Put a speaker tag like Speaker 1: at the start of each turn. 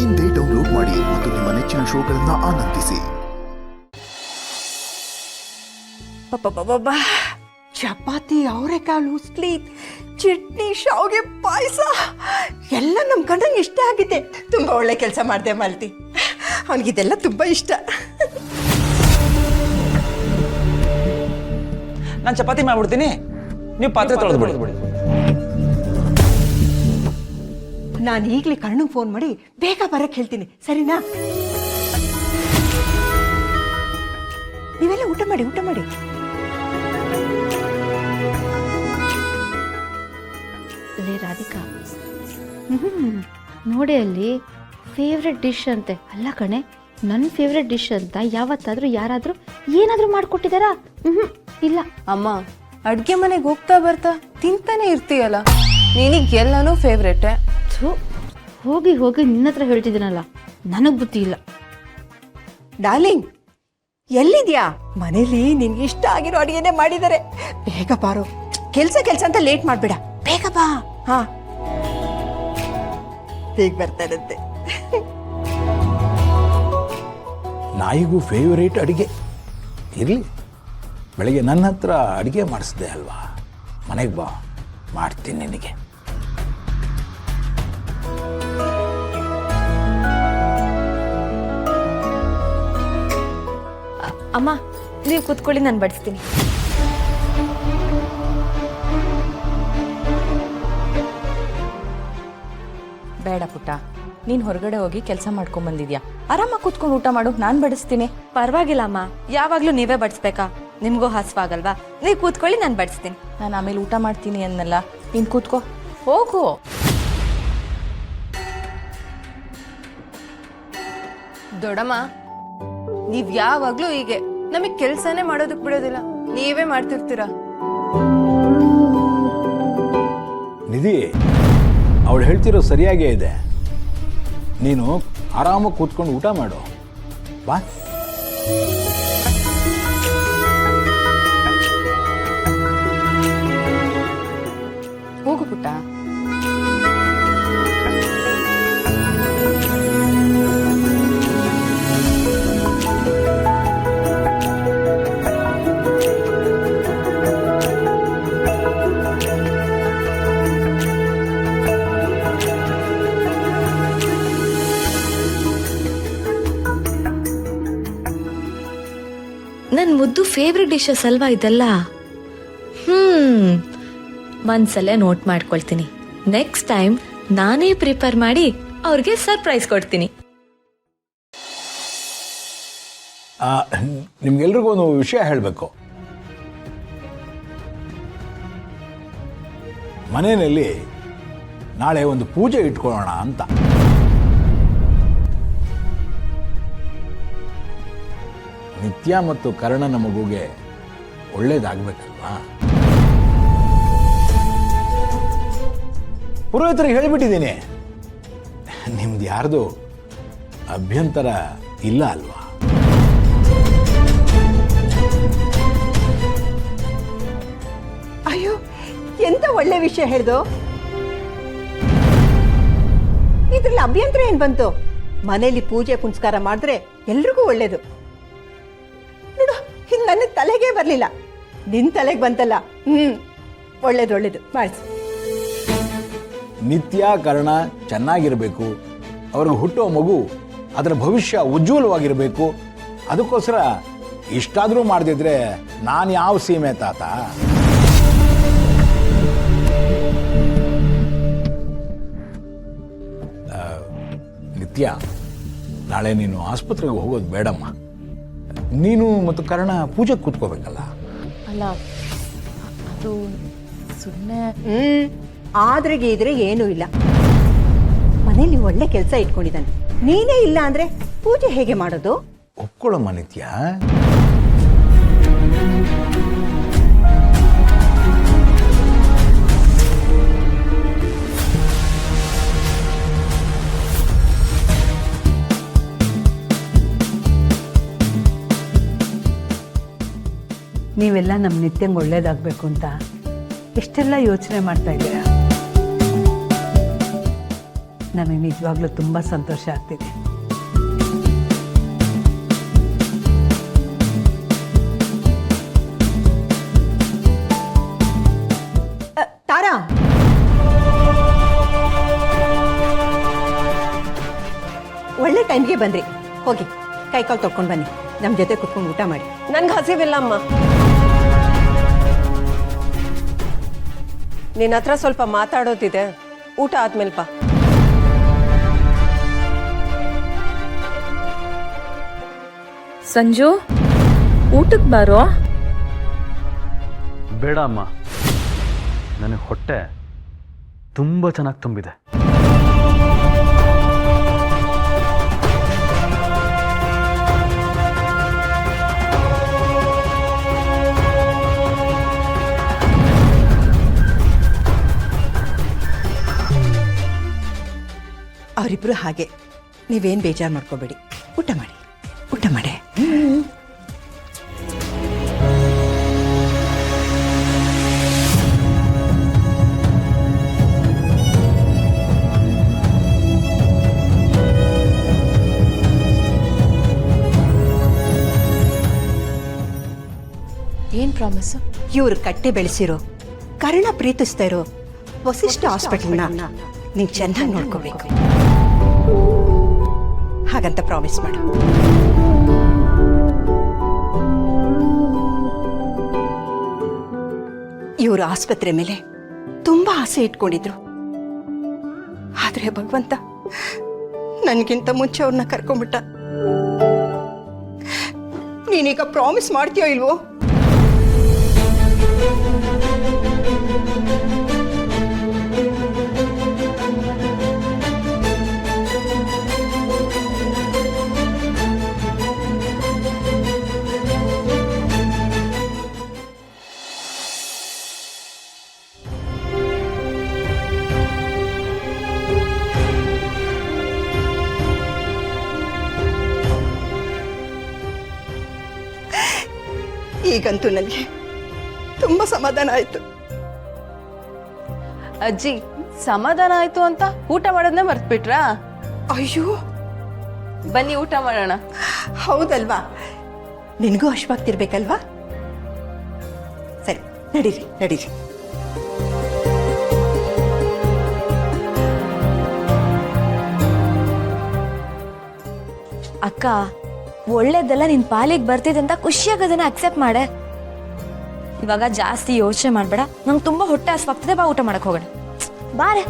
Speaker 1: ಇಂದೇ ಡೌನ್ಲೋಡ್ ಮಾಡಿ ಮತ್ತು ನಿಮ್ಮ ನೆಚ್ಚಿನ ಶೋಗಳನ್ನು ಆನಂದಿಸಿ.
Speaker 2: ಚಪಾತಿ, ಅವರೆಕಾಳು ಉಸ್ಲಿ, ಚಟ್ನಿ, ಶಾವಿಗೆ ಪಾಯಸ ಎಲ್ಲ ನಮ್ಮ ಗಂಡಂಗೆ ಇಷ್ಟ ಆಗಿದೆ. ತುಂಬಾ ಒಳ್ಳೆ ಕೆಲಸ ಮಾಡಿದೆ ಮಾಲ್ತಿ, ಅವನಿಗಿದೆಲ್ಲ ತುಂಬಾ ಇಷ್ಟ.
Speaker 3: ನಾನು ಚಪಾತಿ ಮಾಡ್ಬಿಡ್ತೀನಿ, ನೀವು ಪಾತ್ರೆ ತೊಳೆದ್ಬಿಡಿ.
Speaker 2: ನಾನು ಈಗಲೇ ಕರ್ಣಂಗೆ ಫೋನ್ ಮಾಡಿ ಬೇಗ ಬರಕ್ಕೆ ಹೇಳ್ತೀನಿ, ಸರಿನಾ? ನೀವೆಲ್ಲ ಊಟ ಮಾಡಿ.
Speaker 4: ರಾಧಿಕಾ, ನೋಡಿ ಅಲ್ಲಿ ಫೇವ್ರೆಟ್ ಡಿಶ್ ಅಂತೆ. ಅಲ್ಲ ಕಣೆ, ನನ್ನ ಫೇವ್ರೆಟ್ ಡಿಶ್ ಅಂತ ಯಾವತ್ತಾದ್ರೂ ಯಾರಾದ್ರೂ ಏನಾದ್ರೂ ಮಾಡ್ಕೊಟ್ಟಿದಾರಾ? ಇಲ್ಲ.
Speaker 5: ಅಮ್ಮ, ಅಡ್ಗೆ ಮನೆಗೆ ಹೋಗ್ತಾ ಬರ್ತಾ ತಿಂತಾನೆ ಇರ್ತೀಯಲ್ಲ, ನಿನಗೆ ಎಲ್ಲನೂ ಫೇವ್ರೇಟೇ.
Speaker 4: ಹೋಗಿ ನಿನ್ನ ಹತ್ರ ಹೇಳ್ತಿದ್ದೀನಲ್ಲ, ನನಗ್ ಬುದ್ಧಿ ಇಲ್ಲ.
Speaker 2: ಡಾರ್ಲಿಂಗ್, ಎಲ್ಲಿದ್ಯಾ? ಮನೇಲಿ ನಿನ್ಗೆ ಇಷ್ಟ ಆಗಿರೋ ಅಡಿಗೆನೆ ಮಾಡಿದ್ದಾರೆ. ಬೇಗ ಬಾರೋ, ಕೆಲ್ಸ ಅಂತ ಲೇಟ್ ಮಾಡ್ಬೇಡ, ಬೇಗ ಬಾ. ಹಾ, ಬೇಗ ಬರ್ತಾರಂತೆ.
Speaker 6: ನಾಯಿಗೂ ಫೇವರೇಟ್ ಅಡುಗೆ ಇರಲಿ. ಬೆಳಗ್ಗೆ ನನ್ನ ಹತ್ರ ಅಡುಗೆ ಮಾಡಿಸಿದೆ ಅಲ್ವಾ, ಮನೆಗೆ ಬಾ, ಮಾಡ್ತೀನಿ ನಿನಗೆ.
Speaker 5: ಅಮ್ಮ, ನೀವು ಕೂತ್ಕೊಳ್ಳಿ, ನಾನು ಬಡಿಸ್ತೀನಿ. ಬೇಡ ಪುಟ್ಟ, ನೀನು ಹೊರಗಡೆ ಹೋಗಿ ಕೆಲಸ ಮಾಡ್ಕೊಂಡ್ ಬಂದಿದ್ಯಾ, ಆರಾಮಾಗಿ ಕೂತ್ಕೊಂಡು ಊಟ ಮಾಡು, ನಾನು ಬಡಿಸ್ತೀನಿ.
Speaker 7: ಪರವಾಗಿಲ್ಲ ಅಮ್ಮ, ಯಾವಾಗ್ಲೂ ನೀವೇ ಬಡಿಸ್ಬೇಕಾ? ನಿಮ್ಗೂ ಹಸ್ವಾಗಲ್ವಾ? ನೀವು ಕೂತ್ಕೊಳ್ಳಿ, ನಾನು ಬಡಿಸ್ತೀನಿ.
Speaker 5: ನಾನು ಆಮೇಲೆ ಊಟ ಮಾಡ್ತೀನಿ ಅನ್ನಲ್ಲ, ನೀನು ಕೂತ್ಕೋ, ಹೋಗು. ದೊಡ್ಡಮ್ಮ, ನೀವ್ ಯಾವಾಗ್ಲೂ ಹೀಗೆ ನಮಗ್ ಕೆಲ್ಸನೇ ಮಾಡೋದಕ್ ಬಿಡೋದಿಲ್ಲ, ನೀವೇ ಮಾಡ್ತಿರ್ತೀರಾ.
Speaker 6: ನಿಧಿ, ಅವಳು ಹೇಳ್ತಿರೋ ಸರಿಯಾಗೇ ಇದೆ. ನೀನು ಆರಾಮಾಗಿ ಕೂತ್ಕೊಂಡು ಊಟ ಮಾಡು, ಬಾ.
Speaker 5: ಹೋಗು ಪುಟ್ಟ.
Speaker 7: ನನ್ನ ಮುದ್ದು ಫೇವ್ರೆಟ್ ಡಿಶಸ್ ಅಲ್ವಾ ಇದೆಲ್ಲ? ಮನ್ಸಲ್ಲೇ ನೋಟ್ ಮಾಡ್ಕೊಳ್ತೀನಿ. ನೆಕ್ಸ್ಟ್ ಟೈಮ್ ನಾನೇ ಪ್ರಿಪೇರ್ ಮಾಡಿ ಅವ್ರಿಗೆ ಸರ್ಪ್ರೈಸ್ ಕೊಡ್ತೀನಿ.
Speaker 6: ನಿಮ್ಗೆಲ್ರಿಗೂ ಒಂದು ವಿಷಯ ಹೇಳಬೇಕು. ಮನೆಯಲ್ಲಿ ನಾಳೆ ಒಂದು ಪೂಜೆ ಇಟ್ಕೊಳ್ಳೋಣ ಅಂತ. ನಿತ್ಯ ಮತ್ತು ಕರ್ಣನ ಮಗುಗೆ ಒಳ್ಳೇದಾಗಬೇಕಲ್ವಾ? ಪುರೋಹಿತರಿಗೆ ಹೇಳಿಬಿಟ್ಟಿದ್ದೀನಿ, ನಿಮ್ದು ಯಾರ್ದು ಅಭ್ಯಂತರ ಇಲ್ಲ ಅಲ್ವಾ?
Speaker 2: ಅಯ್ಯೋ, ಎಂತ ಒಳ್ಳೆ ವಿಷಯ ಹೇಳ್ದು. ಇದ್ರಲ್ಲಿ ಅಭ್ಯಂತರ ಏನ್ ಬಂತು? ಮನೇಲಿ ಪೂಜೆ ಪುನಸ್ಕಾರ ಮಾಡಿದ್ರೆ ಎಲ್ರಿಗೂ ಒಳ್ಳೇದು. ನೋಡು, ಇದು ನನ್ನ ತಲೆಗೆ ಬರ್ಲಿಲ್ಲ, ನಿನ್ ತಲೆಗೆ ಬಂತಲ್ಲ. ಒಳ್ಳೇದು ಮಾಡಿಸಿ.
Speaker 6: ನಿತ್ಯ ಕರ್ಣ ಚೆನ್ನಾಗಿರಬೇಕು, ಅವ್ರಿಗೆ ಹುಟ್ಟೋ ಮಗು ಅದರ ಭವಿಷ್ಯ ಉಜ್ವಲವಾಗಿರಬೇಕು. ಅದಕ್ಕೋಸ್ಕರ ಇಷ್ಟಾದರೂ ಮಾಡದಿದ್ರೆ ನಾನು ಯಾವ ಸೀಮೆ ತಾತ? ನಿತ್ಯ, ನಾಳೆ ನೀನು ಆಸ್ಪತ್ರೆಗೆ ಹೋಗೋದು ಬೇಡಮ್ಮ. ನೀನು ಮತ್ತು ಕರ್ಣ ಪೂಜೆಗೆ ಕೂತ್ಕೋಬೇಕಲ್ಲ.
Speaker 5: ಅಲ್ಲ, ಅದು ಸುಮ್ಮನೆ.
Speaker 2: ಆದ್ರೆಗೆ ಇದ್ರೆ ಏನೂ ಇಲ್ಲ. ಮನೇಲಿ ಒಳ್ಳೆ ಕೆಲಸ ಇಟ್ಕೊಂಡಿದ್ದಾನೆ, ನೀನೇ ಇಲ್ಲ ಅಂದ್ರೆ ಪೂಜೆ ಹೇಗೆ ಮಾಡೋದು?
Speaker 6: ಒಪ್ಕೊಳ್ಳಮ್ಮ ನಿತ್ಯ.
Speaker 8: ನೀವೆಲ್ಲ ನಮ್ಮ ನಿತ್ಯಂಗೆ ಒಳ್ಳೇದಾಗಬೇಕು ಅಂತ ಎಷ್ಟೆಲ್ಲ ಯೋಚನೆ ಮಾಡ್ತಾ ಇದ್ದೀರಾ. ನನಗೆ ನಿಜವಾಗ್ಲೂ ತುಂಬ ಸಂತೋಷ ಆಗ್ತಿದೆ.
Speaker 2: ತಾರಾ, ಒಳ್ಳೆ ಟೈಮ್ಗೆ ಬಂದ್ರಿ. ಹೋಗಿ ಕೈ ಕಾಲು ತೊಳ್ಕೊಂಡು ಬನ್ನಿ, ನಮ್ಮ ಜೊತೆ ಕುತ್ಕೊಂಡು ಊಟ ಮಾಡಿ.
Speaker 9: ನನ್ಗೆ ಹಸಿವಿಲ್ಲ ಅಮ್ಮ. ನಿನ್ನ ಹತ್ರ ಸ್ವಲ್ಪ ಮಾತಾಡೋದಿದೆ, ಊಟ ಆದ್ಮೇಲೆ ಬಾ.
Speaker 5: ಸಂಜು, ಊಟಕ್ಕೆ ಬಾರೋ.
Speaker 10: ಬೇಡ ಅಮ್ಮ, ನನಗೆ ಹೊಟ್ಟೆ ತುಂಬ ಚೆನ್ನಾಗಿ ತುಂಬಿದೆ.
Speaker 2: ಅವರಿಬ್ರು ಹಾಗೆ, ನೀವೇನು ಬೇಜಾರು ಮಾಡ್ಕೋಬೇಡಿ. ಊಟ ಮಾಡಿ, ಊಟ ಮಾಡಿ.
Speaker 5: ಏನ್ ಪ್ರಾಮಿಸ್?
Speaker 2: ಇವ್ರು ಕಟ್ಟೆ ಬೆಳೆಸಿರೋ, ಕರ್ಣ ಪ್ರೀತಿಸ್ತಾ ಇರೋ ವಸಿಷ್ಠ ಹಾಸ್ಪಿಟಲ್ನ ನೀನು ಚೆನ್ನಾಗಿ ನೋಡ್ಕೋಬೇಕು. ಹಾಗಂತ ಪ್ರಾಮಿಸ್ ಮಾಡು. ಇವರು ಆಸ್ಪತ್ರೆ ಮೇಲೆ ತುಂಬಾ ಆಸೆ ಇಟ್ಕೊಂಡಿದ್ರು. ಆದ್ರೆ ಭಗವಂತ ನನಗಿಂತ ಮುಂಚೆ ಅವ್ರನ್ನ ಕರ್ಕೊಂಡ್ಬಿಟ್ಟ. ನೀನೀಗ ಪ್ರಾಮಿಸ್ ಮಾಡ್ತೀಯೋ ಇಲ್ವೋ? ಈಗಂತೂ ನನಗೆ ತುಂಬಾ ಸಮಾಧಾನ ಆಯ್ತು.
Speaker 9: ಅಜ್ಜಿ, ಸಮಾಧಾನ ಆಯ್ತು ಅಂತ ಊಟ ಮಾಡೋದನ್ನ ಮರ್ತ್ಬಿಟ್ರಾ?
Speaker 2: ಅಯ್ಯೋ,
Speaker 9: ಬನ್ನಿ ಊಟ ಮಾಡೋಣ.
Speaker 2: ಹೌದಲ್ವಾ, ನಿನಗೂ ಹಶ್ವಾಗ್ತಿರ್ಬೇಕಲ್ವಾ? ಸರಿ, ನಡೀರಿ ನಡೀರಿ.
Speaker 7: ಅಕ್ಕ, ಒಳ್ಳೇದೆಲ್ಲ ನಿನ್ ಪಾಲಿಗೆ ಬರ್ತಿದೆ ಅಂತ ಖುಷಿಯಾಗಿ ಅದನ್ನ ಅಕ್ಸೆಪ್ಟ್ ಮಾಡೆ. ಇವಾಗ ಜಾಸ್ತಿ ಯೋಚನೆ ಮಾಡ್ಬೇಡ, ನಂಗೆ ತುಂಬಾ ಹೊಟ್ಟೆ ಹಸ್ವಾಗ್ತದೆ. ಬಾ ಊಟ ಮಾಡಕ್ ಹೋಗೋಣ. ಬಾರೆ.